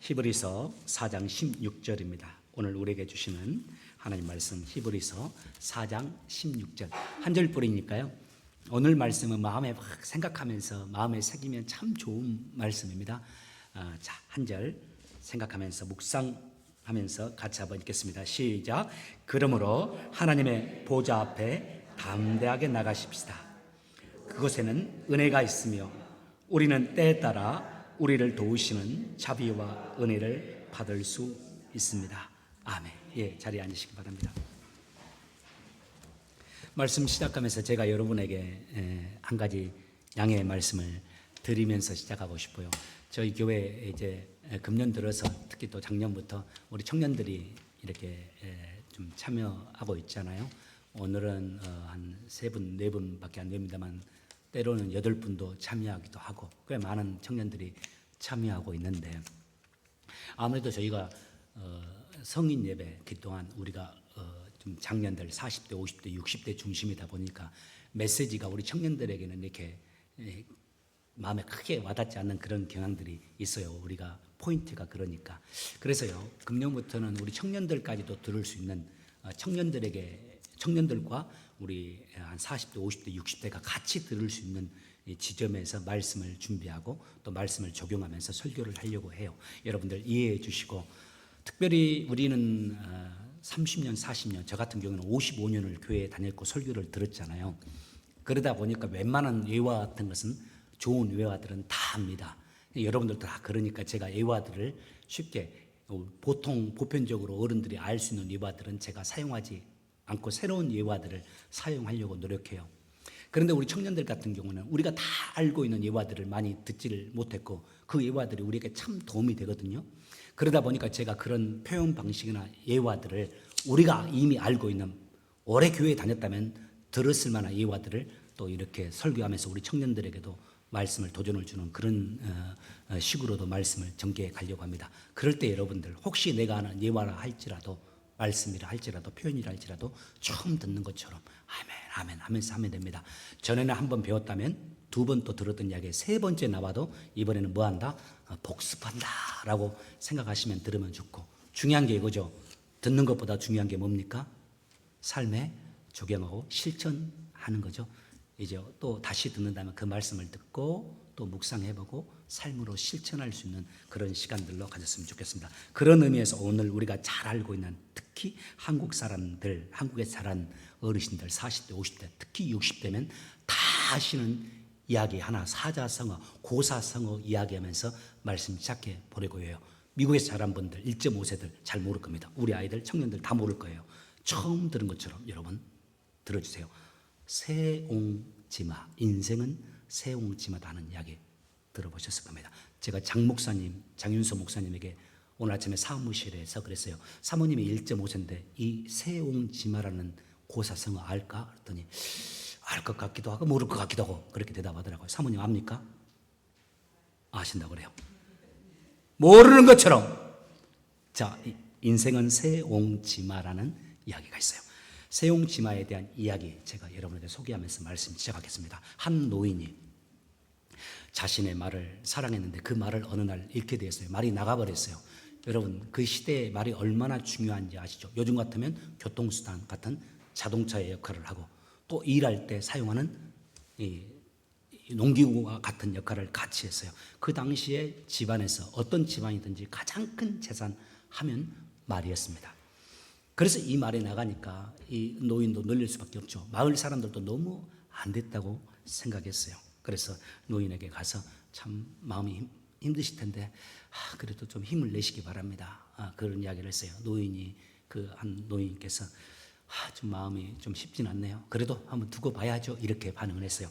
히브리서 4장 16절입니다. 오늘 우리에게 주시는 하나님 말씀 히브리서 4장 16절 한 절뿐이니까요. 오늘 말씀은 마음에 막 생각하면서 마음에 새기면 참 좋은 말씀입니다. 자, 한 절 생각하면서 묵상하면서 같이 한번 읽겠습니다. 시작. 그러므로 하나님의 보좌 앞에 담대하게 나가십시다. 그곳에는 은혜가 있으며 우리는 때에 따라 우리를 도우시는 자비와 은혜를 받을 수 있습니다. 아멘. 예, 자리에 앉으시기 바랍니다. 말씀 시작하면서 제가 여러분에게 한 가지 양해의 말씀을 드리면서 시작하고 싶어요. 저희 교회 이제 금년 들어서 특히 또 작년부터 우리 청년들이 이렇게 좀 참여하고 있잖아요. 오늘은 한 3분, 4분밖에 안 됩니다만 때로는 8분도 참여하기도 하고 꽤 많은 청년들이 참여하고 있는데, 아무래도 저희가 성인 예배 그동안 우리가 좀 장년들 40대, 50대, 60대 중심이다 보니까 메시지가 우리 청년들에게는 이렇게 마음에 크게 와닿지 않는 그런 경향들이 있어요. 우리가 포인트가 그러니까. 그래서요, 금년부터는 우리 청년들까지도 들을 수 있는 청년들과 우리 한 40대, 50대, 60대가 같이 들을 수 있는 지점에서 말씀을 준비하고 또 말씀을 적용하면서 설교를 하려고 해요. 여러분들 이해해 주시고, 특별히 우리는 30년, 40년, 저 같은 경우는 55년을 교회에 다녔고 설교를 들었잖아요. 그러다 보니까 웬만한 예화 같은 것은 좋은 예화들은 다 합니다. 여러분들도 다 그러니까 제가 예화들을 쉽게 보편적으로 어른들이 알 수 있는 예화들은 제가 사용하지 않고 새로운 예화들을 사용하려고 노력해요. 그런데 우리 청년들 같은 경우는 우리가 다 알고 있는 예화들을 많이 듣지를 못했고 그 예화들이 우리에게 참 도움이 되거든요. 그러다 보니까 제가 그런 표현 방식이나 예화들을 우리가 이미 알고 있는, 오래 교회에 다녔다면 들었을 만한 예화들을 또 이렇게 설교하면서 우리 청년들에게도 말씀을 도전을 주는 그런 식으로도 말씀을 전개해 가려고 합니다. 그럴 때 여러분들 혹시 내가 아는 예화라 할지라도, 말씀이라 할지라도, 표현이라 할지라도 처음 듣는 것처럼 아멘 아멘 하면서 하면 됩니다. 전에는 한 번 배웠다면 2번 또 들었던 이야기 3번째 나와도 이번에는 뭐 한다? 복습한다 라고 생각하시면 들으면 좋고, 중요한 게 이거죠. 듣는 것보다 중요한 게 뭡니까? 삶에 적용하고 실천하는 거죠. 이제 또 다시 듣는다면 그 말씀을 듣고 또 묵상해보고 삶으로 실천할 수 있는 그런 시간들로 가졌으면 좋겠습니다. 그런 의미에서 오늘 우리가 잘 알고 있는, 특히 한국 사람들, 한국에 자란 어르신들 40대, 50대, 특히 60대면 다 아시는 이야기 하나, 사자성어, 고사성어 이야기하면서 말씀 시작해 보려고 해요. 미국에서 자란 분들 1.5세들 잘 모를 겁니다. 우리 아이들, 청년들 다 모를 거예요. 처음 들은 것처럼 여러분 들어주세요. 새옹지마, 인생은 새옹지마다는 이야기 들어보셨을 겁니다. 제가 장윤서 목사님에게 오늘 아침에 사무실에서 그랬어요. 사모님이 1.5세인데 이 새옹지마라는 고사성어 알까? 그랬더니 알 것 같기도 하고 모를 것 같기도 하고 그렇게 대답하더라고요. 사모님 압니까? 아신다고 그래요. 모르는 것처럼. 자, 인생은 새옹지마라는 이야기가 있어요. 새옹지마에 대한 이야기 제가 여러분에게 소개하면서 말씀 시작하겠습니다. 한 노인이 자신의 말을 사랑했는데 그 말을 어느 날 잃게 되었어요. 말이 나가버렸어요. 여러분, 그 시대에 말이 얼마나 중요한지 아시죠? 요즘 같으면 교통수단 같은 자동차의 역할을 하고 또 일할 때 사용하는 이 농기구와 같은 역할을 같이 했어요. 그 당시에 집안에서 어떤 집안이든지 가장 큰 재산 하면 말이었습니다. 그래서 이 말이 나가니까 이 노인도 놀릴 수밖에 없죠. 마을 사람들도 너무 안 됐다고 생각했어요. 그래서 노인에게 가서 참 마음이 힘드실 텐데 그래도 좀 힘을 내시기 바랍니다. 그런 이야기를 했어요. 노인이 그 한 노인께서 좀 마음이 좀 쉽진 않네요. 그래도 한번 두고 봐야죠. 이렇게 반응을 했어요.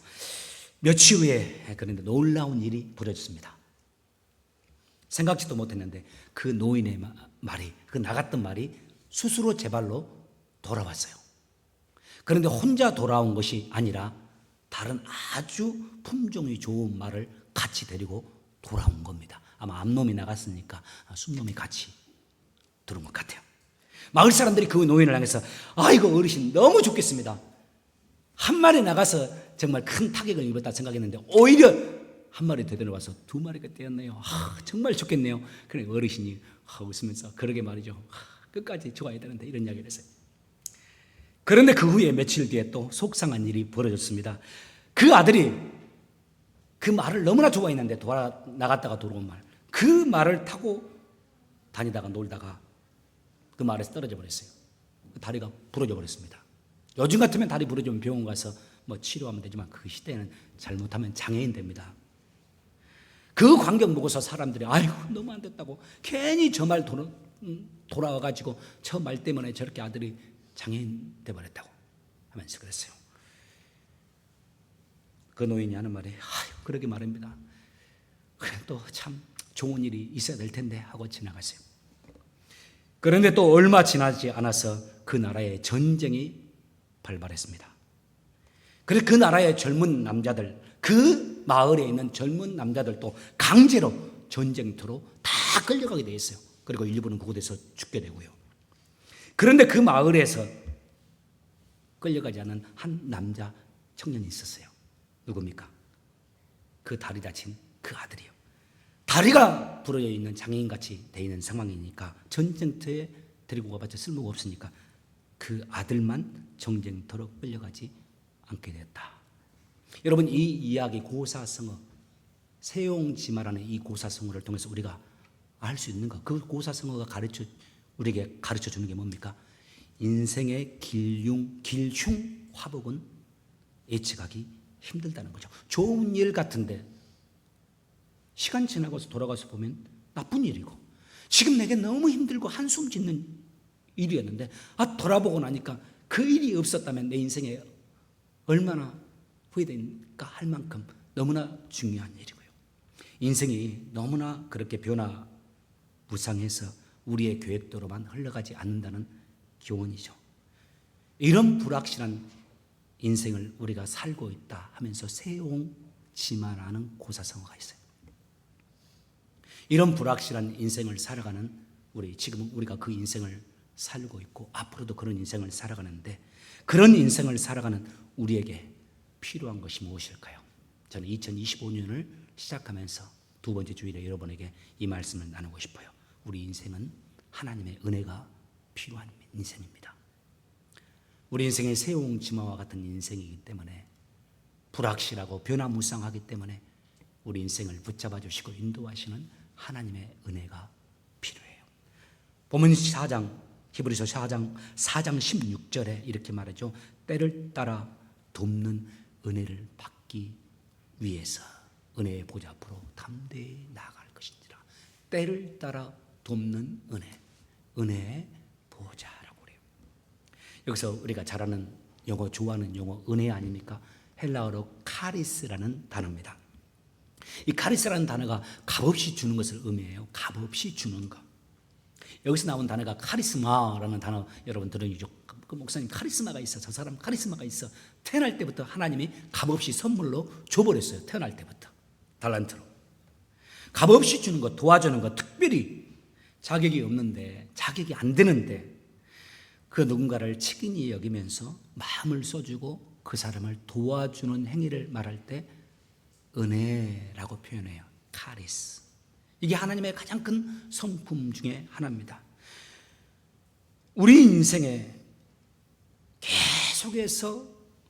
며칠 후에 그런데 놀라운 일이 벌어졌습니다. 생각지도 못했는데 그 노인의 말이, 그 나갔던 말이 스스로 제 발로 돌아왔어요. 그런데 혼자 돌아온 것이 아니라 다른 아주 품종이 좋은 말을 같이 데리고 돌아온 겁니다. 아마 앞놈이 나갔으니까 순놈이 같이 들어온 것 같아요. 마을 사람들이 그 노인을 향해서 아이고 어르신 너무 좋겠습니다. 한 마리 나가서 정말 큰 타격을 입었다 생각했는데 오히려 한 마리 되돌아와서 두 마리가 떼었네요. 정말 좋겠네요. 그래 어르신이 웃으면서 그러게 말이죠. 끝까지 좋아야 되는데 이런 이야기를 했어요. 그런데 그 후에 며칠 뒤에 또 속상한 일이 벌어졌습니다. 그 아들이 그 말을 너무나 좋아했는데 나갔다가 돌아온 말, 그 말을 타고 다니다가 놀다가 그 말에서 떨어져 버렸어요. 다리가 부러져 버렸습니다. 요즘 같으면 다리 부러지면 병원 가서 뭐 치료하면 되지만 그 시대에는 잘못하면 장애인 됩니다. 그 광경 보고서 사람들이 아이고 너무 안 됐다고 괜히 저 말 돌아와가지고 저 말 때문에 저렇게 아들이 장애인 돼버렸다고 하면서 그랬어요. 그 노인이 하는 말이 그러게 말입니다. 그래 또 참 좋은 일이 있어야 될 텐데 하고 지나갔어요. 그런데 또 얼마 지나지 않아서 그 나라에 전쟁이 발발했습니다. 그래서 그 나라의 젊은 남자들, 그 마을에 있는 젊은 남자들도 강제로 전쟁터로 다 끌려가게 돼 있어요. 그리고 일부는 그곳에서 죽게 되고요. 그런데 그 마을에서 끌려가지 않은 한 남자 청년이 있었어요. 누굽니까? 그 다리 다친 그 아들이요. 다리가 부러져 있는 장애인같이 돼 있는 상황이니까 전쟁터에 데리고 가봤자 쓸모가 없으니까 그 아들만 전쟁터로 끌려가지 않게 됐다. 여러분 이 이야기 고사성어, 세용지마라는 이 고사성어를 통해서 우리가 알 수 있는 것, 그 고사성어가 우리에게 가르쳐 주는 게 뭡니까? 인생의 길흉 화복은 예측하기 힘들다는 거죠. 좋은 일 같은데 시간 지나가서 돌아가서 보면 나쁜 일이고, 지금 내게 너무 힘들고 한숨 짓는 일이었는데 돌아보고 나니까 그 일이 없었다면 내 인생에 얼마나 후회될까 할 만큼 너무나 중요한 일이고요. 인생이 너무나 그렇게 변화무쌍해서 우리의 계획대로만 흘러가지 않는다는 교훈이죠. 이런 불확실한 인생을 우리가 살고 있다 하면서 세용지마라는 고사성어가 있어요. 이런 불확실한 인생을 살아가는 지금 우리가 그 인생을 살고 있고 앞으로도 그런 인생을 살아가는데, 그런 인생을 살아가는 우리에게 필요한 것이 무엇일까요? 저는 2025년을 시작하면서 두 번째 주일에 여러분에게 이 말씀을 나누고 싶어요. 우리 인생은 하나님의 은혜가 필요한 인생입니다. 우리 인생의 세용지마와 같은 인생이기 때문에, 불확실하고 변화무쌍하기 때문에 우리 인생을 붙잡아 주시고 인도하시는 하나님의 은혜가 필요해요. 본문 4장, 히브리서 4장 16절에 이렇게 말하죠. 때를 따라 돕는 은혜를 받기 위해서 은혜의 보좌 앞으로 담대히 나아갈 것인지라. 때를 따라 돕는 은혜의 보좌라고 그래요. 여기서 우리가 잘 아는 영어, 좋아하는 영어 은혜 아닙니까? 헬라어로 카리스라는 단어입니다. 이 카리스라는 단어가 값없이 주는 것을 의미해요. 값없이 주는 것. 여기서 나온 단어가 카리스마라는 단어, 여러분 들으시죠? 그 목사님 카리스마가 있어, 저 사람 카리스마가 있어. 태어날 때부터 하나님이 값없이 선물로 줘버렸어요. 태어날 때부터 달란트로. 값없이 주는 것, 도와주는 것, 특별히 자격이 없는데, 자격이 안 되는데 그 누군가를 측은히 여기면서 마음을 써주고 그 사람을 도와주는 행위를 말할 때 은혜라고 표현해요. 카리스. 이게 하나님의 가장 큰 성품 중에 하나입니다. 우리 인생에 계속해서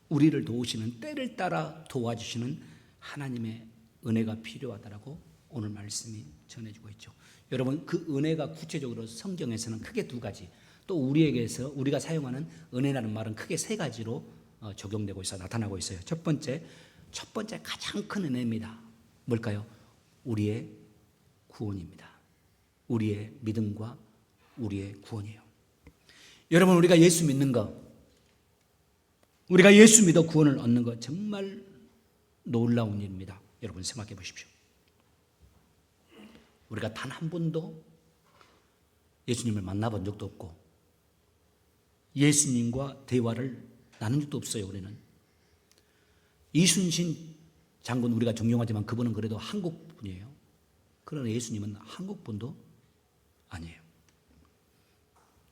우리를 도우시는, 때를 따라 도와주시는 하나님의 은혜가 필요하다라고 오늘 말씀이 전해지고 있죠. 여러분 그 은혜가 구체적으로 성경에서는 크게 두 가지, 또 우리에게서 우리가 사용하는 은혜라는 말은 크게 세 가지로 적용되고 있어 나타나고 있어요. 첫 번째 가장 큰 은혜입니다. 뭘까요? 우리의 구원입니다. 우리의 믿음과 우리의 구원이에요. 여러분 우리가 예수 믿는 거, 우리가 예수 믿어 구원을 얻는 거 정말 놀라운 일입니다. 여러분 생각해 보십시오. 우리가 단 한 번도 예수님을 만나본 적도 없고 예수님과 대화를 나눈 적도 없어요. 우리는 이순신 장군 우리가 존경하지만 그분은 그래도 한국 분이에요. 그러나 예수님은 한국 분도 아니에요.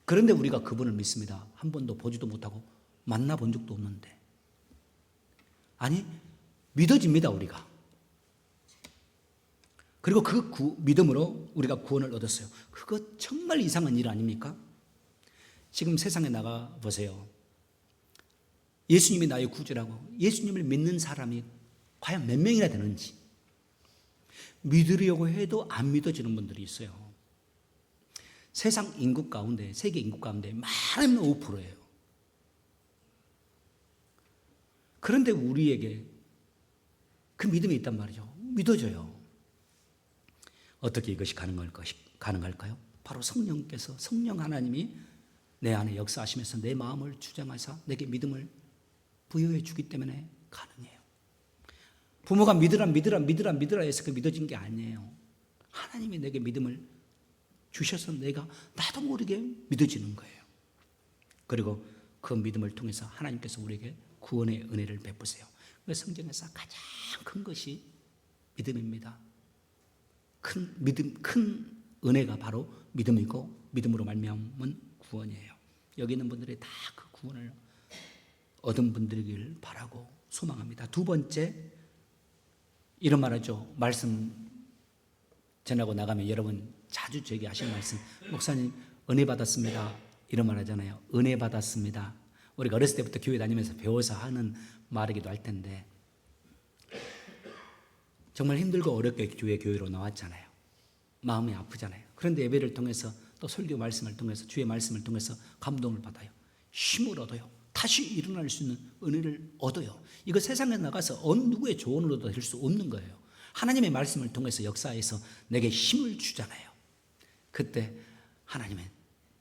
그런데 우리가 그분을 믿습니다. 한 번도 보지도 못하고 만나본 적도 없는데, 아니 믿어집니다. 우리가 그리고 그 믿음으로 우리가 구원을 얻었어요. 그거 정말 이상한 일 아닙니까? 지금 세상에 나가 보세요. 예수님이 나의 구주라고 예수님을 믿는 사람이 과연 몇 명이나 되는지 믿으려고 해도 안 믿어지는 분들이 있어요. 세상 인구 가운데, 세계 인구 가운데 많으면 5%예요. 그런데 우리에게 그 믿음이 있단 말이죠. 믿어져요. 어떻게 이것이 가능할까요? 바로 성령께서, 성령 하나님이 내 안에 역사하시면서 내 마음을 주장하사 내게 믿음을 부여해 주기 때문에 가능해요. 부모가 믿으라 해서 그 믿어진 게 아니에요. 하나님이 내게 믿음을 주셔서 내가 나도 모르게 믿어지는 거예요. 그리고 그 믿음을 통해서 하나님께서 우리에게 구원의 은혜를 베푸세요. 성경에서 가장 큰 것이 믿음입니다. 큰 은혜가 바로 믿음이고 믿음으로 말미암은 구원이에요. 여기 있는 분들이 다 그 구원을 얻은 분들이길 바라고 소망합니다. 두 번째, 이런 말하죠. 말씀 전하고 나가면 여러분 자주 저에게 하시는 말씀, 목사님 은혜 받았습니다, 이런 말 하잖아요. 은혜 받았습니다. 우리가 어렸을 때부터 교회 다니면서 배워서 하는 말이기도 할 텐데 정말 힘들고 어렵게 교회로 나왔잖아요. 마음이 아프잖아요. 그런데 예배를 통해서 또 설교 말씀을 통해서 주의 말씀을 통해서 감동을 받아요. 힘을 얻어요. 다시 일어날 수 있는 은혜를 얻어요. 이거 세상에 나가서 어느 누구의 조언으로도 될 수 없는 거예요. 하나님의 말씀을 통해서 역사해서 내게 힘을 주잖아요. 그때 하나님은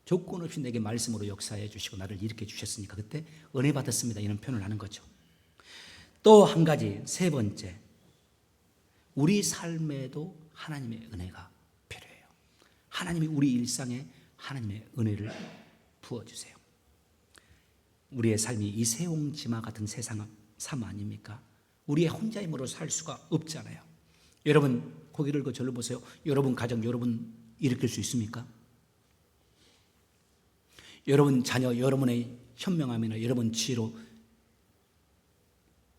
조건 없이 내게 말씀으로 역사해 주시고 나를 일으켜 주셨으니까 그때 은혜 받았습니다, 이런 표현을 하는 거죠. 또 한 가지, 세 번째, 우리 삶에도 하나님의 은혜가 필요해요. 하나님이 우리 일상에 하나님의 은혜를 부어주세요. 우리의 삶이 이 세옹지마 같은 세상 삶 아닙니까? 우리의 혼자 힘으로 살 수가 없잖아요. 여러분 고개 들고 저를 보세요. 여러분 가정, 여러분 일으킬 수 있습니까? 여러분 자녀, 여러분의 현명함이나 여러분 지혜로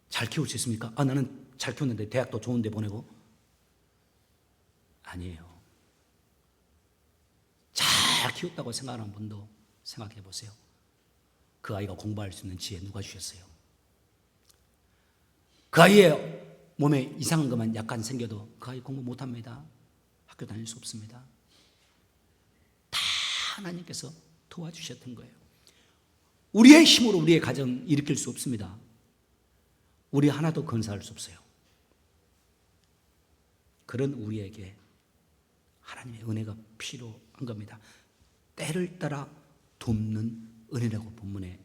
잘 키울 수 있습니까? 나는 잘 키웠는데 대학도 좋은 데 보내고. 아니에요. 잘 키웠다고 생각하는 분도 생각해 보세요. 그 아이가 공부할 수 있는 지혜 누가 주셨어요? 그 아이의 몸에 이상한 것만 약간 생겨도 그 아이 공부 못합니다. 학교 다닐 수 없습니다. 다 하나님께서 도와주셨던 거예요. 우리의 힘으로 우리의 가정 일으킬 수 없습니다. 우리 하나도 건사할 수 없어요. 그런 우리에게 하나님의 은혜가 필요한 겁니다. 때를 따라 돕는 은혜라고 본문에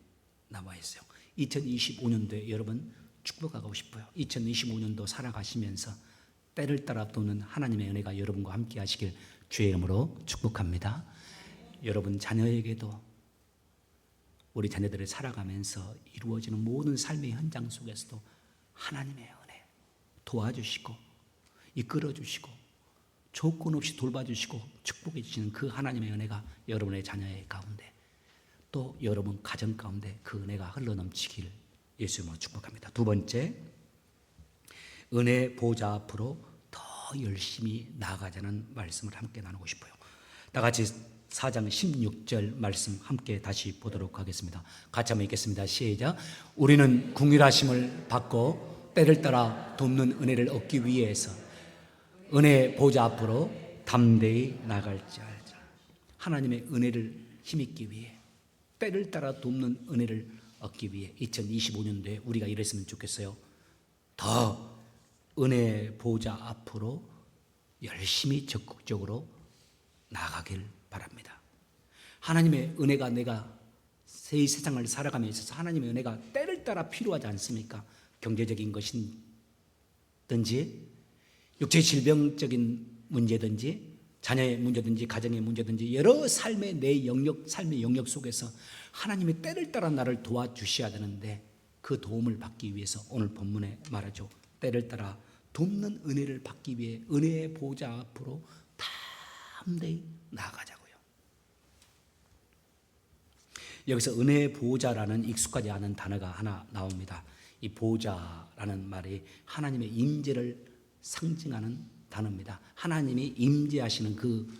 나와 있어요. 2025년도에 여러분 축복하고 싶어요. 2025년도 살아가시면서 때를 따라 돕는 하나님의 은혜가 여러분과 함께 하시길 주의 이름으로 축복합니다. 여러분 자녀에게도 우리 자녀들을 살아가면서 이루어지는 모든 삶의 현장 속에서도 하나님의 은혜 도와주시고 이끌어주시고 조건 없이 돌봐주시고 축복해 주시는 그 하나님의 은혜가 여러분의 자녀의 가운데 또 여러분 가정 가운데 그 은혜가 흘러넘치길 예수님으로 축복합니다. 두 번째, 은혜 보좌 앞으로 더 열심히 나아가자는 말씀을 함께 나누고 싶어요. 다 같이 4장 16절 말씀 함께 다시 보도록 하겠습니다. 같이 한번 읽겠습니다. 시작. 우리는 긍휼하심을 받고 때를 따라 돕는 은혜를 얻기 위해서 은혜 보좌 앞으로 담대히 나갈지 알자. 하나님의 은혜를 힘입기 위해 때를 따라 돕는 은혜를 얻기 위해 2025년도에 우리가 이랬으면 좋겠어요. 더 은혜 보좌 앞으로 열심히 적극적으로 나가길 바랍니다. 하나님의 은혜가 내가 이 세상을 살아가며 있어서 하나님의 은혜가 때를 따라 필요하지 않습니까? 경제적인 것이든지 육체 질병적인 문제든지 자녀의 문제든지 가정의 문제든지 여러 삶의 삶의 영역 속에서 하나님의 때를 따라 나를 도와주셔야 되는데 그 도움을 받기 위해서 오늘 본문에 말하죠. 때를 따라 돕는 은혜를 받기 위해 은혜의 보좌 앞으로 담대히 나아가자고요. 여기서 은혜의 보좌라는 익숙하지 않은 단어가 하나 나옵니다. 이 보좌라는 말이 하나님의 임재를 상징하는 단어입니다. 하나님이 임재하시는 그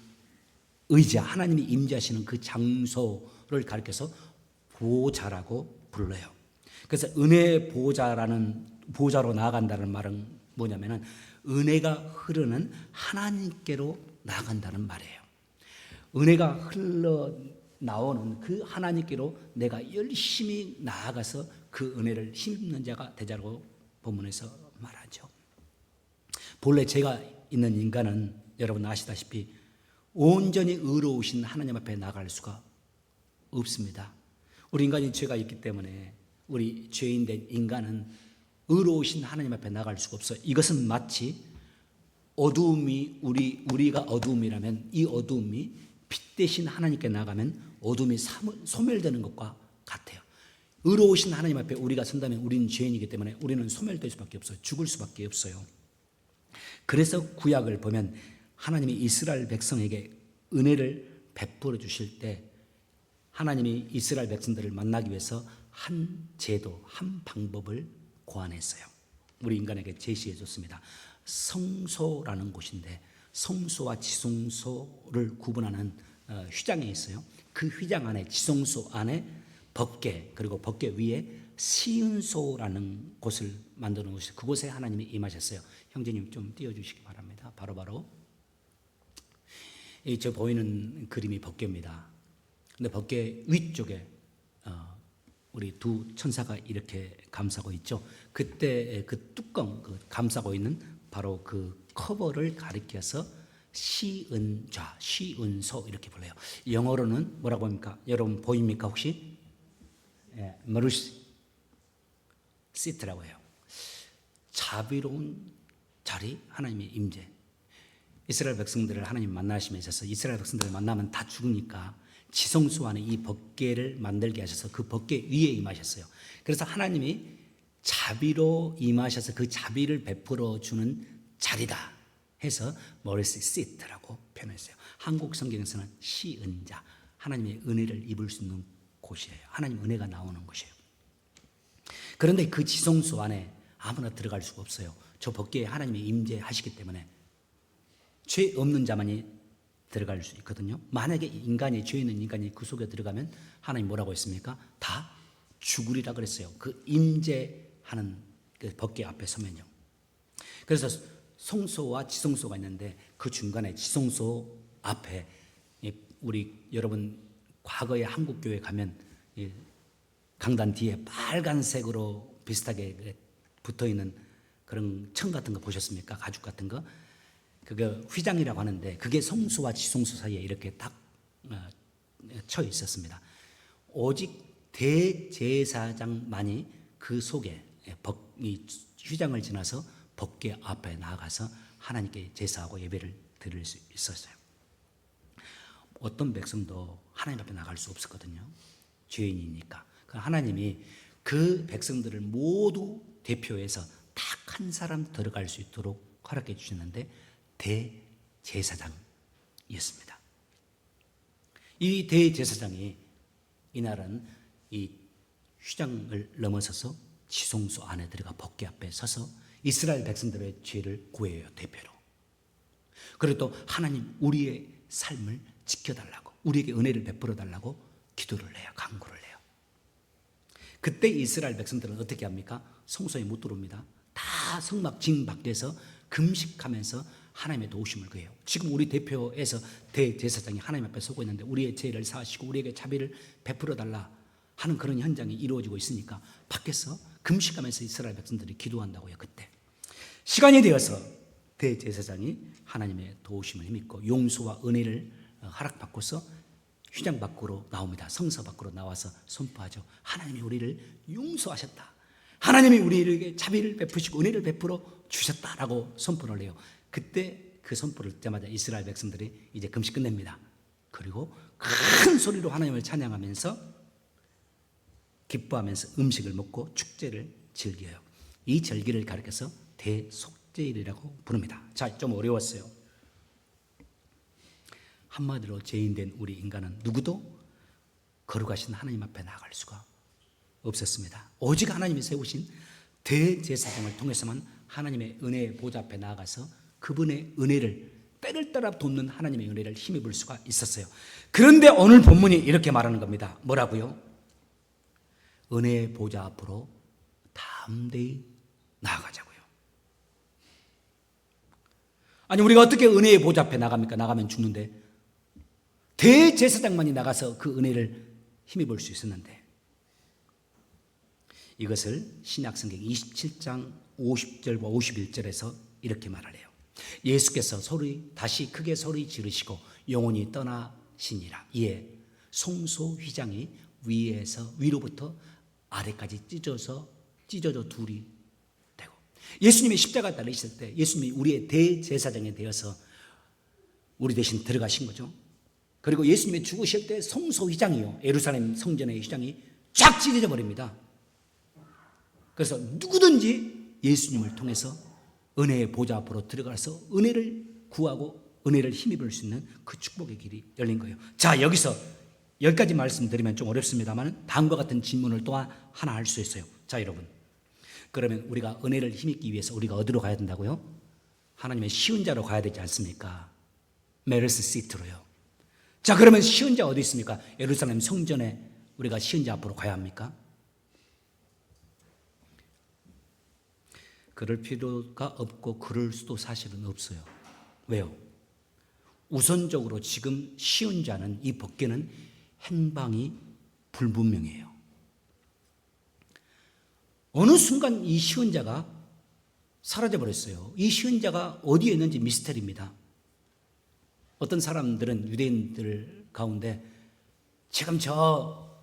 의자, 하나님이 임재하시는 그 장소를 가리켜서 보좌라고 불러요. 그래서 은혜 보좌로 나아간다는 말은 뭐냐면은 은혜가 흐르는 하나님께로 나아간다는 말이에요. 은혜가 흘러 나오는 그 하나님께로 내가 열심히 나아가서 그 은혜를 힘입는 자가 되자고 본문에서 말하죠. 본래 제가 있는 인간은 여러분 아시다시피 온전히 의로우신 하나님 앞에 나갈 수가 없습니다. 우리 인간이 죄가 있기 때문에 우리 죄인된 인간은 의로우신 하나님 앞에 나갈 수가 없어요. 이것은 마치 어두움이 우리가 어두움이라면 이 어두움이 빛 대신 하나님께 나가면 어둠이 소멸되는 것과 같아요. 의로우신 하나님 앞에 우리가 선다면 우리는 죄인이기 때문에 우리는 소멸될 수밖에 없어요. 죽을 수밖에 없어요. 그래서 구약을 보면 하나님이 이스라엘 백성에게 은혜를 베풀어 주실 때 하나님이 이스라엘 백성들을 만나기 위해서 한 제도, 한 방법을 고안했어요. 우리 인간에게 제시해 줬습니다. 성소라는 곳인데 성소와 지성소를 구분하는 휘장이 있어요. 그 휘장 안에, 지성소 안에 법궤, 그리고 법궤 위에 시은소라는 곳을 만드는 곳이, 그곳에 하나님이 임하셨어요. 형제님 좀 띄워주시기 바랍니다. 바로 저 보이는 그림이 법궤입니다. 근데 법궤 위쪽에 우리 두 천사가 이렇게 감싸고 있죠. 그때 그 뚜껑, 그 감싸고 있는 바로 그 커버를 가리켜서 시은좌, 시은소 이렇게 불러요. 영어로는 뭐라고 합니까? 여러분 보입니까 혹시? 머루시 시트라고 해요. 자비로운 자리, 하나님의 임재. 이스라엘 백성들을 하나님 만나심에 있어서 이스라엘 백성들을 만나면 다 죽으니까 지성소 안에 이 법궤를 만들게 하셔서 그 법궤 위에 임하셨어요. 그래서 하나님이 자비로 임하셔서 그 자비를 베풀어 주는 자리다 해서 머리스 시트라고 표현했어요. 한국 성경에서는 시은자, 하나님의 은혜를 입을 수 있는 곳이에요. 하나님 은혜가 나오는 곳이에요. 그런데 그 지성소 안에 아무나 들어갈 수가 없어요. 저 법궤에 하나님이 임재하시기 때문에 죄 없는 자만이 들어갈 수 있거든요. 만약에 인간이, 죄 있는 인간이 그 속에 들어가면 하나님 뭐라고 했습니까? 다 죽으리라 그랬어요. 그 임재하는 그 법궤 앞에 서면요. 그래서 성소와 지성소가 있는데 그 중간에 지성소 앞에 우리 여러분 과거에 한국교회 가면 강단 뒤에 빨간색으로 비슷하게 붙어있는 그런 청 같은 거 보셨습니까? 가죽 같은 거. 그게 휘장이라고 하는데 그게 성소와 지성소 사이에 이렇게 딱 쳐 있었습니다. 오직 대제사장만이 그 속에 이 휘장을 지나서 법궤 앞에 나아가서 하나님께 제사하고 예배를 드릴 수 있었어요. 어떤 백성도 하나님 앞에 나갈 수 없었거든요. 죄인이니까. 하나님이 그 백성들을 모두 대표해서 딱 한 사람 들어갈 수 있도록 허락해 주셨는데 대제사장이었습니다. 이 대제사장이 이날은 이 휘장을 넘어서서 지성소 안에 들어가 법궤 앞에 서서 이스라엘 백성들의 죄를 구해요. 대표로. 그리고 또 하나님 우리의 삶을 지켜달라고, 우리에게 은혜를 베풀어 달라고 기도를 해요. 간구를 해요. 그때 이스라엘 백성들은 어떻게 합니까? 성소에 못 들어옵니다. 다 성막 진 밖에서 금식하면서 하나님의 도우심을 구해요. 지금 우리 대표에서 대제사장이 하나님 앞에 서고 있는데 우리의 죄를 사하시고 우리에게 자비를 베풀어 달라 하는 그런 현장이 이루어지고 있으니까 밖에서 금식하면서 이스라엘 백성들이 기도한다고요. 그때 시간이 되어서 대제사장이 하나님의 도우심을 힘입고 용서와 은혜를 허락받고서 휘장 밖으로 나옵니다. 성서 밖으로 나와서 선포하죠. 하나님이 우리를 용서하셨다. 하나님이 우리에게 자비를 베푸시고 은혜를 베풀어 주셨다라고 선포를 해요. 그때 그 선포를 듣자마자 이스라엘 백성들이 이제 금식 끝냅니다. 그리고 큰 소리로 하나님을 찬양하면서 기뻐하면서 음식을 먹고 축제를 즐겨요. 이 절기를 가리켜서 대속죄일이라고 부릅니다. 자, 좀 어려웠어요. 한마디로 죄인된 우리 인간은 누구도 거룩하신 하나님 앞에 나아갈 수가 없었습니다. 오직 하나님이 세우신 대제사장을 통해서만 하나님의 은혜의 보좌 앞에 나아가서 그분의 은혜를 때를 따라 돕는 하나님의 은혜를 힘입을 수가 있었어요. 그런데 오늘 본문이 이렇게 말하는 겁니다. 뭐라고요? 은혜의 보좌 앞으로 담대히 나아가자고요. 아니 우리가 어떻게 은혜의 보좌 앞에 나갑니까? 나가면 죽는데. 대제사장만이 나가서 그 은혜를 힘입을 수 있었는데, 이것을 신약성경 27장 50절과 51절에서 이렇게 말하래요. 예수께서 다시 크게 소리 지르시고 영혼이 떠나시니라. 이에 송소 휘장이 위로부터 아래까지 찢어져 둘이 되고, 예수님이 십자가에 달리실 때 예수님이 우리의 대제사장이 되어서 우리 대신 들어가신 거죠. 그리고 예수님이 죽으실 때 송소 휘장이요, 예루살렘 성전의 휘장이 쫙 찢어져 버립니다. 그래서 누구든지 예수님을 통해서 은혜의 보좌 앞으로 들어가서 은혜를 구하고 은혜를 힘입을 수 있는 그 축복의 길이 열린 거예요. 자, 여기까지 말씀드리면 좀 어렵습니다만 다음과 같은 질문을 또 하나 할 수 있어요. 자, 여러분, 그러면 우리가 은혜를 힘입기 위해서 우리가 어디로 가야 된다고요? 하나님의 쉬운 자로 가야 되지 않습니까? 메르스 시트로요. 자, 그러면 쉬운 자 어디 있습니까? 예루살렘 성전에 우리가 쉬운 자 앞으로 가야 합니까? 그럴 필요가 없고 그럴 수도 사실은 없어요. 왜요? 우선적으로 지금 쉬운 자는, 이 법궤는 행방이 불분명해요. 어느 순간 이 쉬운 자가 사라져버렸어요. 이 쉬운 자가 어디에 있는지 미스터리입니다. 어떤 사람들은, 유대인들 가운데 지금 저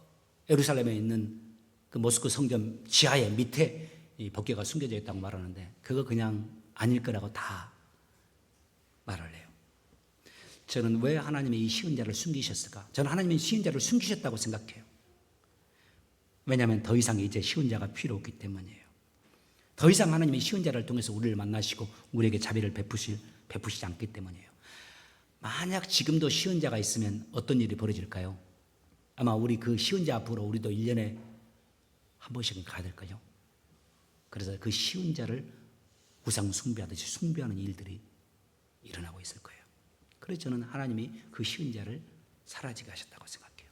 예루살렘에 있는 그 모스크 성전 지하에 밑에 이 법궤가 숨겨져 있다고 말하는데, 그거 그냥 아닐 거라고 다 말을 해요. 저는 왜 하나님이 이 쉬운 자를 숨기셨을까? 저는 하나님이 쉬운 자를 숨기셨다고 생각해요. 왜냐하면 더 이상 이제 쉬운 자가 필요 없기 때문이에요. 더 이상 하나님이 쉬운 자를 통해서 우리를 만나시고 우리에게 자비를 베푸시지 않기 때문이에요. 만약 지금도 쉬운 자가 있으면 어떤 일이 벌어질까요? 아마 우리 그 쉬운 자 앞으로 우리도 1년에 한 번씩은 가야 될까요? 그래서 그 쉬운 자를 우상 숭배하듯이 숭배하는 일들이 일어나고 있을 거예요. 그래서 저는 하나님이 그 쉬운 자를 사라지게 하셨다고 생각해요.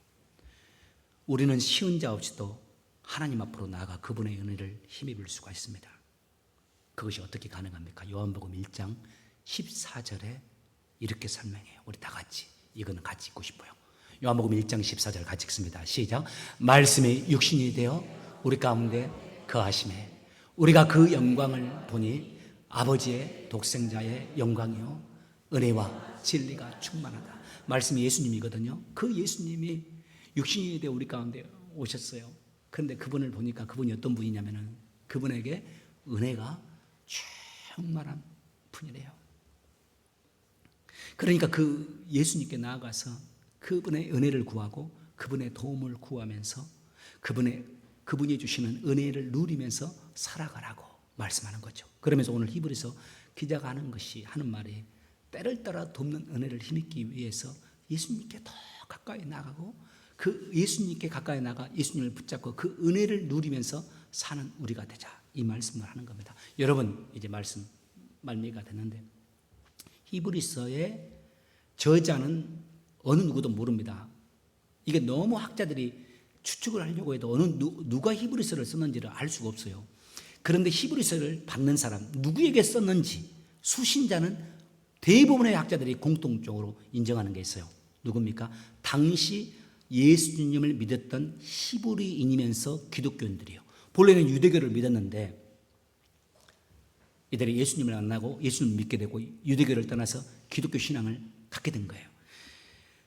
우리는 쉬운 자 없이도 하나님 앞으로 나아가 그분의 은혜를 힘입을 수가 있습니다. 그것이 어떻게 가능합니까? 요한복음 1장 14절에 이렇게 설명해요. 우리 다 같이 이거는 같이 읽고 싶어요. 요한복음 1장 14절 같이 읽습니다. 시작. 말씀이 육신이 되어 우리 가운데 거하심에 우리가 그 영광을 보니 아버지의 독생자의 영광이요 은혜와 진리가 충만하다. 말씀이 예수님이거든요. 그 예수님이 육신이 되어 우리 가운데 오셨어요. 그런데 그분을 보니까 그분이 어떤 분이냐면은 그분에게 은혜가 충만한 분이래요. 그러니까 그 예수님께 나아가서 그분의 은혜를 구하고 그분의 도움을 구하면서 그분이 주시는 은혜를 누리면서 살아가라고 말씀하는 거죠. 그러면서 오늘 히브리서 기자가 하는 말이 때를 따라 돕는 은혜를 힘입기 위해서 예수님께 더 가까이 나가고 그 예수님께 가까이 나가 예수님을 붙잡고 그 은혜를 누리면서 사는 우리가 되자, 이 말씀을 하는 겁니다. 여러분, 이제 말씀 말미가 됐는데 히브리서의 저자는 어느 누구도 모릅니다. 이게 너무 학자들이 추측을 하려고 해도 누가 히브리서를 썼는지를 알 수가 없어요. 그런데 히브리서를 받는 사람, 누구에게 썼는지 수신자는 대부분의 학자들이 공통적으로 인정하는 게 있어요. 누굽니까? 당시 예수님을 믿었던 히브리인이면서 기독교인들이요. 본래는 유대교를 믿었는데 이들이 예수님을 만나고 예수님을 믿게 되고 유대교를 떠나서 기독교 신앙을 갖게 된 거예요.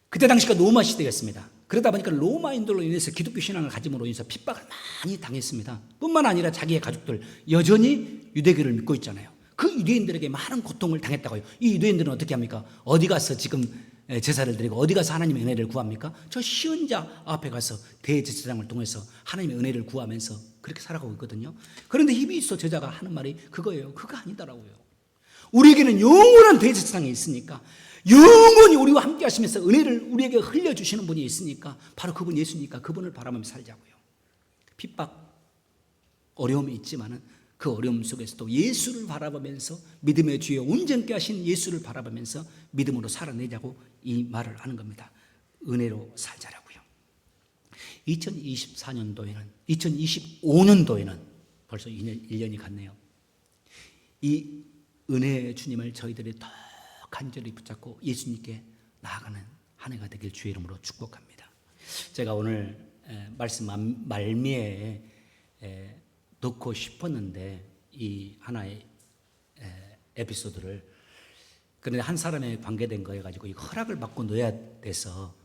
그때 당시가 로마 시대였습니다. 그러다 보니까 로마인들로 인해서 기독교 신앙을 가짐으로 인해서 핍박을 많이 당했습니다. 뿐만 아니라 자기의 가족들 여전히 유대교를 믿고 있잖아요. 그 유대인들에게 많은 고통을 당했다고요. 이 유대인들은 어떻게 합니까? 어디 가서 지금 제사를 드리고 어디 가서 하나님의 은혜를 구합니까? 저 쉬운 자 앞에 가서 대제사장을 통해서 하나님의 은혜를 구하면서 그렇게 살아가고 있거든요. 그런데 히브리서 저자가 하는 말이 그거예요. 그거 아니더라고요. 우리에게는 영원한 대제사장이 있으니까, 영원히 우리와 함께 하시면서 은혜를 우리에게 흘려주시는 분이 있으니까 바로 그분 예수니까 그분을 바라보며 살자고요. 핍박, 어려움이 있지만은 그 어려움 속에서도 예수를 바라보면서 믿음의 주여 온전케 하신 예수를 바라보면서 믿음으로 살아내자고 이 말을 하는 겁니다. 은혜로 살자라고요. 2025년도에는 벌써 1년이 갔네요. 이 은혜의 주님을 저희들이 더 간절히 붙잡고 예수님께 나아가는 한 해가 되길 주의 이름으로 축복합니다. 제가 오늘 말씀 말미에 넣고 싶었는데 이 하나의 에피소드를, 그런데 한 사람에 관계된 거여 가지고 허락을 받고 넣어야 돼서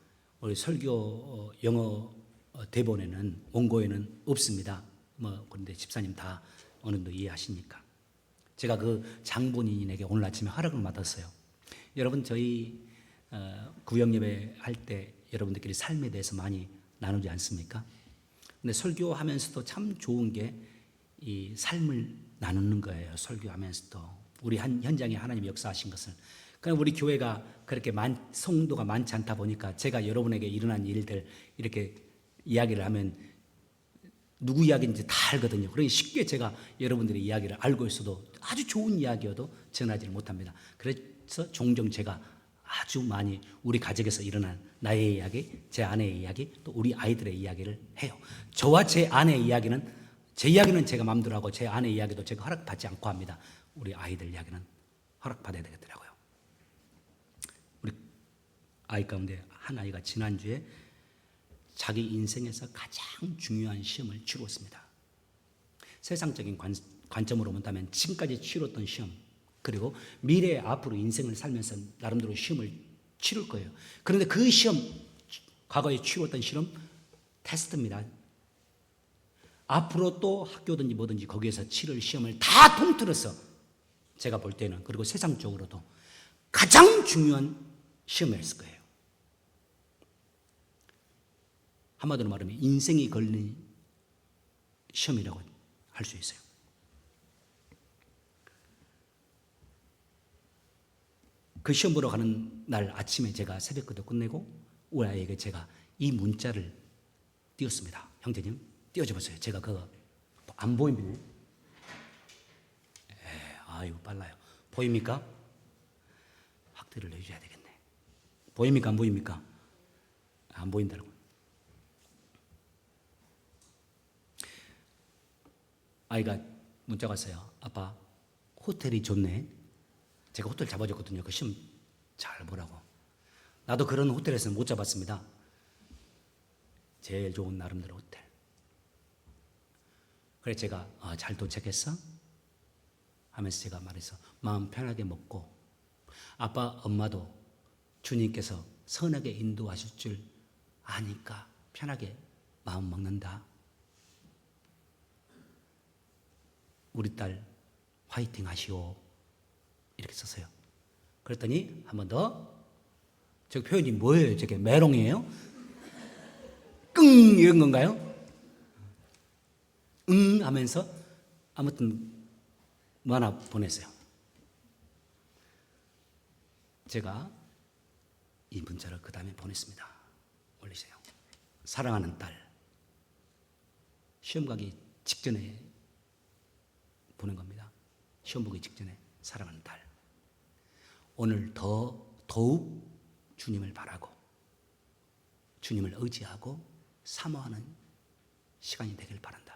우리 설교 영어 대본에는 원고에는 없습니다. 그런데 집사님 다 어느 정도 이해하시니까 제가 그 장본인에게 오늘 아침에 허락을 받았어요. 여러분, 저희 구역예배 할 때 여러분들끼리 삶에 대해서 많이 나누지 않습니까? 근데 설교하면서도 참 좋은 게 이 삶을 나누는 거예요. 설교하면서도 우리 현장에 하나님 역사하신 것을. 그냥 우리 교회가 그렇게 성도가 많지 않다 보니까 제가 여러분에게 일어난 일들 이렇게 이야기를 하면 누구 이야기인지 다 알거든요. 그러니 쉽게 제가 여러분들의 이야기를 알고 있어도 아주 좋은 이야기여도 전하지를 못합니다. 그래서 종종 제가 아주 많이 우리 가족에서 일어난 나의 이야기, 제 아내의 이야기, 또 우리 아이들의 이야기를 해요. 저와 제 아내의 이야기는, 제 이야기는 제가 마음대로 하고 제 아내의 이야기도 제가 허락받지 않고 합니다. 우리 아이들 이야기는 허락받아야 되겠더라고요. 우리 아이 가운데 한 아이가 지난주에 자기 인생에서 가장 중요한 시험을 치렀습니다. 세상적인 관점으로 본다면 지금까지 치렀던 시험, 그리고 미래에 앞으로 인생을 살면서 나름대로 시험을 치를 거예요. 그런데 그 시험, 과거에 치렀던 시험 테스트입니다. 앞으로 또 학교든지 뭐든지 거기에서 치를 시험을 다 통틀어서 제가 볼 때는, 그리고 세상적으로도 가장 중요한 시험이었을 거예요. 한마디로 말하면 인생이 걸린 시험이라고 할 수 있어요. 그 시험 보러 가는 날 아침에 제가 새벽기도 끝내고 우리 아이에게 제가 이 문자를 띄웠습니다. 형제님, 띄워줘 보세요. 제가 그거 안 보입니다. 아이고 빨라요. 보입니까? 확대를 해줘야 되겠네. 보입니까? 안 보입니까? 안 보인다고. 아이가 문자가 왔어요. 아빠, 호텔이 좋네. 제가 호텔 잡아줬거든요. 그 시험 잘 보라고. 나도 그런 호텔에서는 못 잡았습니다. 제일 좋은 나름대로 호텔. 그래 제가 잘 도착했어? 하면서 제가 말해서 마음 편하게 먹고, 아빠 엄마도 주님께서 선하게 인도하실 줄 아니까 편하게 마음 먹는다. 우리 딸 화이팅 하시오. 이렇게 썼어요. 그랬더니 한 번 더, 저 표현이 뭐예요? 저게 메롱이에요? 끙 이런 건가요? 응 하면서 아무튼 뭐 하나 보냈어요. 제가 이 문자를 그 다음에 보냈습니다. 올리세요. 사랑하는 딸, 시험 가기 직전에 보낸 겁니다. 시험 보기 직전에 사랑하는 딸, 오늘 더욱 주님을 바라고 주님을 의지하고 사모하는 시간이 되길 바란다.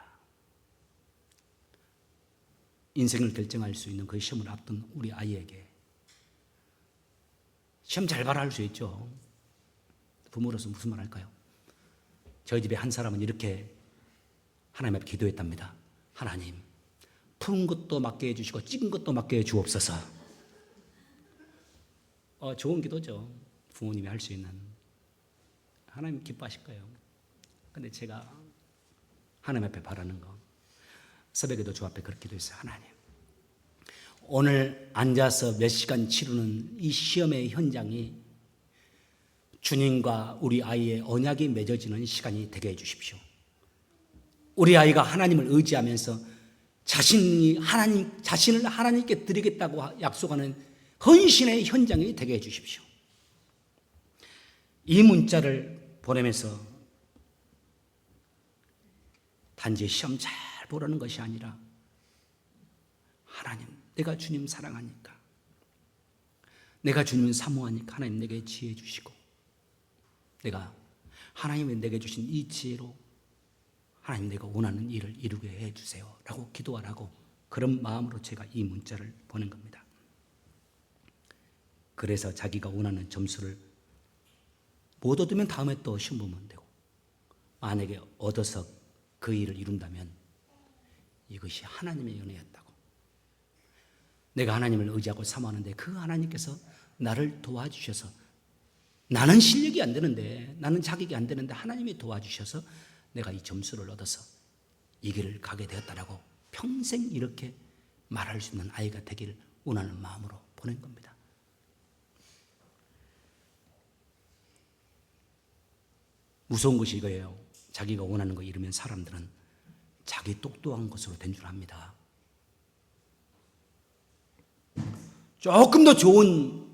인생을 결정할 수 있는 그 시험을 앞둔 우리 아이에게 시험 잘 봐라 할 수 있죠. 부모로서 무슨 말 할까요? 저희 집에 한 사람은 이렇게 하나님 앞에 기도했답니다. 하나님, 푸른 것도 맞게 해주시고 찐 것도 맞게 해주옵소서. 좋은 기도죠. 부모님이 할 수 있는. 하나님 기뻐하실 거예요. 근데 제가 하나님 앞에 바라는 거, 새벽에도 주 앞에 그렇게 기도했어요. 하나님, 오늘 앉아서 몇 시간 치르는 이 시험의 현장이 주님과 우리 아이의 언약이 맺어지는 시간이 되게 해주십시오. 우리 아이가 하나님을 의지하면서 자신을 하나님께 드리겠다고 약속하는 헌신의 현장이 되게 해주십시오. 이 문자를 보내면서 단지 시험 잘 보라는 것이 아니라 하나님, 내가 주님 사랑하니까, 내가 주님을 사모하니까 하나님 내게 지혜 주시고, 내가 하나님이 내게 주신 이 지혜로 하나님 내가 원하는 일을 이루게 해주세요 라고 기도하라고, 그런 마음으로 제가 이 문자를 보낸 겁니다. 그래서 자기가 원하는 점수를 못 얻으면 다음에 또 시험 보면 되고, 만약에 얻어서 그 일을 이룬다면 이것이 하나님의 은혜였다고, 내가 하나님을 의지하고 사모하는데 그 하나님께서 나를 도와주셔서, 나는 실력이 안 되는데, 나는 자격이 안 되는데 하나님이 도와주셔서 내가 이 점수를 얻어서 이 길을 가게 되었다라고 평생 이렇게 말할 수 있는 아이가 되기를 원하는 마음으로 보낸 겁니다. 무서운 것이 이거예요. 자기가 원하는 거 이루면 사람들은 자기 똑똑한 것으로 된 줄 압니다. 조금 더 좋은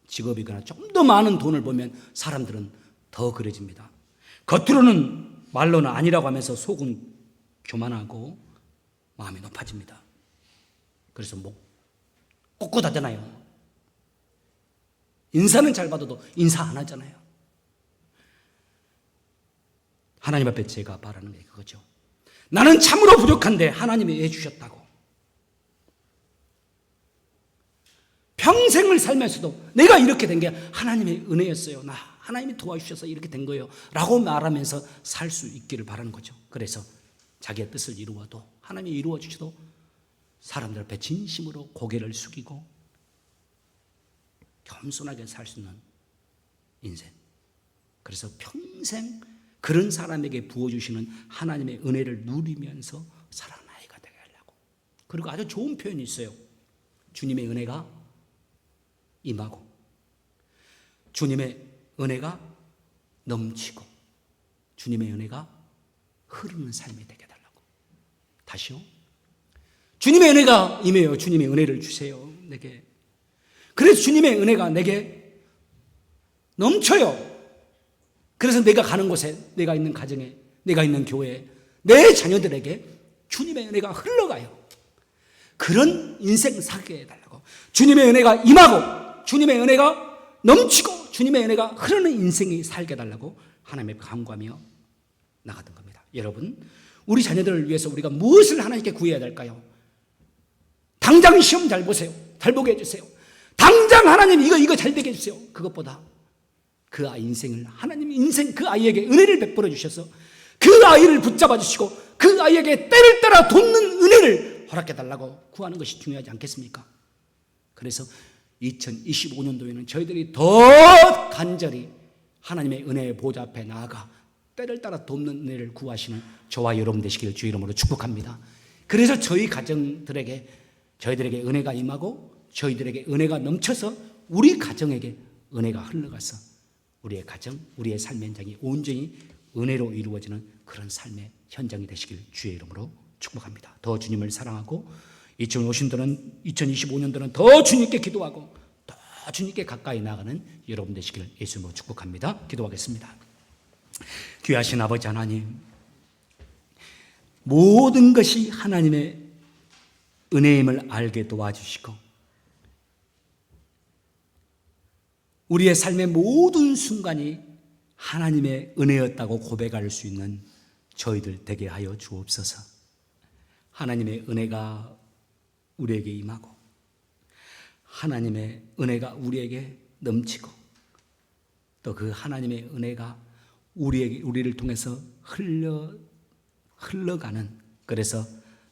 직업이거나 조금 더 많은 돈을 벌면 사람들은 더 그래집니다. 겉으로는 말로는 아니라고 하면서 속은 교만하고 마음이 높아집니다. 그래서 목 꼿꼿하잖아요. 인사는 잘 받아도 인사 안 하잖아요. 하나님 앞에 제가 바라는 게 그거죠. 나는 참으로 부족한데 하나님이 해주셨다고. 평생을 살면서도 내가 이렇게 된 게 하나님의 은혜였어요. 나 하나님이 도와주셔서 이렇게 된 거예요 라고 말하면서 살 수 있기를 바라는 거죠. 그래서 자기의 뜻을 이루어도, 하나님이 이루어 주셔도 사람들 앞에 진심으로 고개를 숙이고 겸손하게 살 수 있는 인생. 그래서 평생 그런 사람에게 부어주시는 하나님의 은혜를 누리면서 살아가는 아이가 되게 하려고. 그리고 아주 좋은 표현이 있어요. 주님의 은혜가 임하고, 주님의 은혜가 넘치고, 주님의 은혜가 흐르는 삶이 되게 해달라고. 다시요. 주님의 은혜가 임해요. 주님의 은혜를 주세요, 내게. 그래서 주님의 은혜가 내게 넘쳐요. 그래서 내가 가는 곳에, 내가 있는 가정에, 내가 있는 교회에, 내 자녀들에게 주님의 은혜가 흘러가요. 그런 인생 살게 해달라고. 주님의 은혜가 임하고, 주님의 은혜가 넘치고, 주님의 은혜가 흐르는 인생이 살게 해달라고 하나님의 간구하며 나갔던 겁니다. 여러분, 우리 자녀들을 위해서 우리가 무엇을 하나님께 구해야 될까요? 당장 시험 잘 보세요. 잘 보게 해주세요. 당장 하나님 이거 잘 되게 해주세요. 그것보다 그 아이 인생을, 하나님 인생 그 아이에게 은혜를 베풀어 주셔서 그 아이를 붙잡아 주시고 그 아이에게 때를 따라 돕는 은혜를 허락해 달라고 구하는 것이 중요하지 않겠습니까? 그래서 2025년도에는 저희들이 더 간절히 하나님의 은혜의 보좌 앞에 나아가 때를 따라 돕는 은혜를 구하시는 저와 여러분 되시기를 주의 이름으로 축복합니다. 그래서 저희 가정들에게, 저희들에게 은혜가 임하고 저희들에게 은혜가 넘쳐서 우리 가정에게 은혜가 흘러가서 우리의 가정, 우리의 삶의 현장이 온전히 은혜로 이루어지는 그런 삶의 현장이 되시길 주의 이름으로 축복합니다. 더 주님을 사랑하고 2025년도는 더 주님께 기도하고 더 주님께 가까이 나가는 여러분 되시기를 예수님으로 축복합니다. 기도하겠습니다. 귀하신 아버지 하나님, 모든 것이 하나님의 은혜임을 알게 도와주시고 우리의 삶의 모든 순간이 하나님의 은혜였다고 고백할 수 있는 저희들 되게 하여 주옵소서. 하나님의 은혜가 우리에게 임하고 하나님의 은혜가 우리에게 넘치고 또 그 하나님의 은혜가 우리를 통해서 흘러가는, 그래서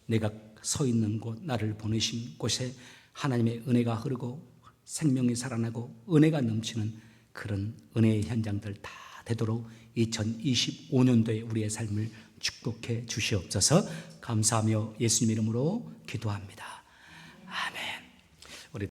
내가 서 있는 곳, 나를 보내신 곳에 하나님의 은혜가 흐르고 생명이 살아나고 은혜가 넘치는 그런 은혜의 현장들 다 되도록 2025년도에 우리의 삶을 축복해 주시옵소서. 감사하며 예수님 이름으로 기도합니다. 아멘.